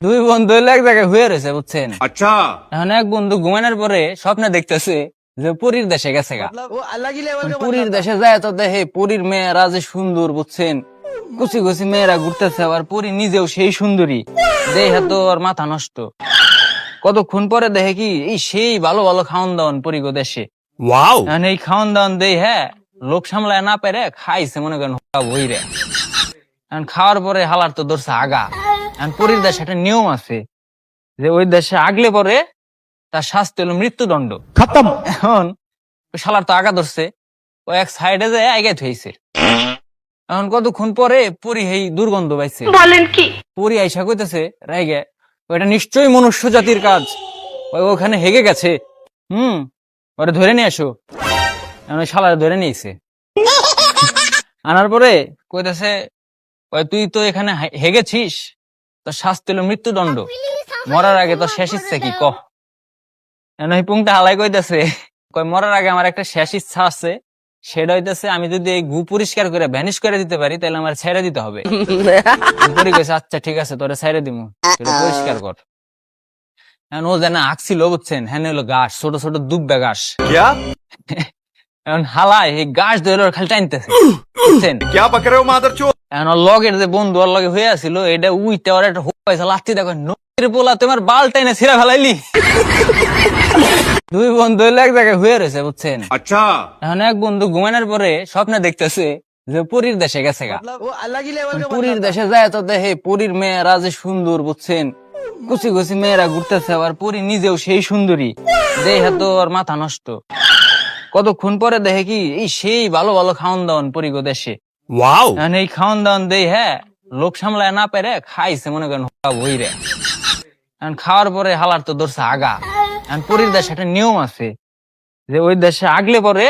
দুই বন্ধু হইলো এক জায়গায় হয়ে রয়েছে বুঝছেন। अच्छा। এখন এক বন্ধু ঘুমানোর পরে স্বপ্নে দেখতেছে যে পুরীর দেশে গেছে গা। পুরীর দেশে যায় তো দেখে পুরীর মেয়েরা যে সুন্দর বুঝছেন, কুচি কুচি মেয়েরা ঘুরতেছে, আবার পুরী নিজেও সেই সুন্দরী, দেখে তো ওর মাথা নষ্ট। কতক্ষণ পরে দেখে কি এই সেই ভালো ভালো খাওয়ান দাওয়ান পুরী গো দেশে। वाओ। এখন এই খাওয়ান দাওয়ান দেই হ্যাঁ লোক সামলায় না পেরে খাইছে মনে করেন বইরে। এখন খাওয়ার পরে হালার তো ধরছে আগা। এখন পুরীর দেশে একটা নিয়ম আছে যে ওই দেশে আগলে পরে তার শাস্তি হলো মৃত্যুদণ্ড। खत्म। এখন ওই শালার তো আগা ধরছে, ও এক সাইডে যায় আগে থইছে। এখন কতক্ষণ পরে পুরী এই দুর্গন্ধ পাইছে। বলেন কি? পুরী আইসা কইতেছে রাইগে ওইটা নিশ্চয়ই মনুষ্য জাতির কাজ, ওই ওখানে হেগে গেছে। ওটা ধরে নিয়ে আসো। এখন ওই শালার ধরে নিয়েছে, আনার পরে কইতেছে ওই তুই তো এখানে হেগেছিস, তো শাস্তি হলো মৃত্যুদণ্ড, মরার আগে তো শেষ ইচ্ছা কি কহ। এখন ওই পুংটা হালাই কইতেছে কই মরার আগে আমার একটা শেষ ইচ্ছা আছে, সেটা হইতেছে আমি যদি এই গু পরিষ্কার করে ভ্যানিশ করে দিতে পারি তাহলে আমার ছেড়ে দিতে হবে। পুরি কইছে আচ্ছা ঠিক আছে তোরে ছেড়ে দিমু, এটা পরিষ্কার কর। এখন ও যেন আঁকছিল বুঝছেন, হ্যাঁ হলো গাছ, ছোট ছোট দুব্বা গাছ। क्या এখন হালাই এই গাছ ধরে ওর খালি টানতেছে বুঝছেন। क्या पक रहे हो मादरचोद। এখন ওর লগের যে বন্ধু ওর লগে হয়ে আছিল এটা উইতে ওর একটা পাইছে লাত্তি, দেখো নদীর পোলা তোমার বাল টাইনে ছিঁড়া ফেলাইলি। দুই বন্ধু হইলো এক জায়গায় হয়ে রয়েছে বুঝছেন। अच्छा। এখন এক বন্ধু ঘুমানোর পরে স্বপ্নে দেখতেছে যে পুরীর দেশে গেছে গা। পুরীর দেশে যায় তো দেখে পুরীর মেয়েরা যে সুন্দর বুঝছেন, কুচি কুচি মেয়েরা ঘুরতেছে, আবার পুরী নিজেও সেই সুন্দরী, দেখে তো ওর মাথা নষ্ট। কতক্ষণ পরে দেখে কি এই সেই ভালো ভালো খাওয়ান দাওয়ান পুরী গো দেশে। वाओ। এখন এই খাওয়ান দাওয়ান দেই হ্যাঁ লোক সামলায় না পেরে খাইছে মনে করেন বইরে। এখন খাওয়ার পরে হালার তো ধরছে আগা। এখন পুরীর দেশে একটা নিয়ম আছে যে ওই দেশে আগলে পরে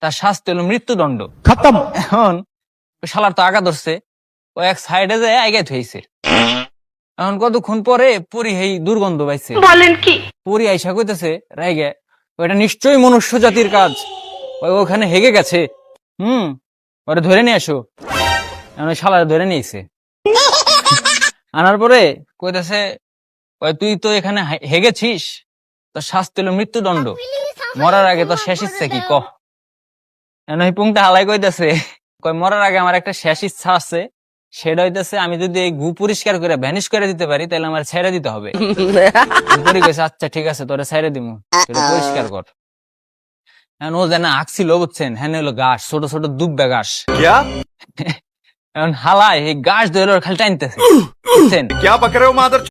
তার শাস্তি হলো মৃত্যুদণ্ড। खत्म। এখন ওই শালার তো আগা ধরছে, ও এক সাইডে যায় আগে থইছে। এখন কতক্ষণ পরে পুরী এই দুর্গন্ধ পাইছে। বলেন কি? পুরী আইসা কইতেছে রাইগে ওইটা নিশ্চয়ই মনুষ্য জাতির কাজ, ওই ওখানে হেগে গেছে। ওটা ধরে নিয়ে আসো। এখন ওই শালার ধরে নিয়েছে, আনার পরে কইতেছে ওই তুই তো এখানে হেগেছিস, তো শাস্তি হলো মৃত্যুদণ্ড, মরার আগে তো শেষ ইচ্ছা কি কহ। এখন ওই পুংটা হালাই কইতেছে কই মরার আগে আমার একটা শেষ ইচ্ছা আছে, সেটা হইতেছে আমি যদি এই গু পরিষ্কার করে ভ্যানিশ করে দিতে পারি তাহলে আমার ছেড়ে দিতে হবে। পুরি কইছে আচ্ছা ঠিক আছে তোরে ছেড়ে দিমু, এটা পরিষ্কার কর। এখন ও যেন আঁকছিল বুঝছেন, হ্যাঁ হলো গাছ, ছোট ছোট দুব্বা গাছ। क्या এখন হালাই এই গাছ ধরে ওর খালি টানতেছে বুঝছেন। क्या पक रहे हो मादरचोद।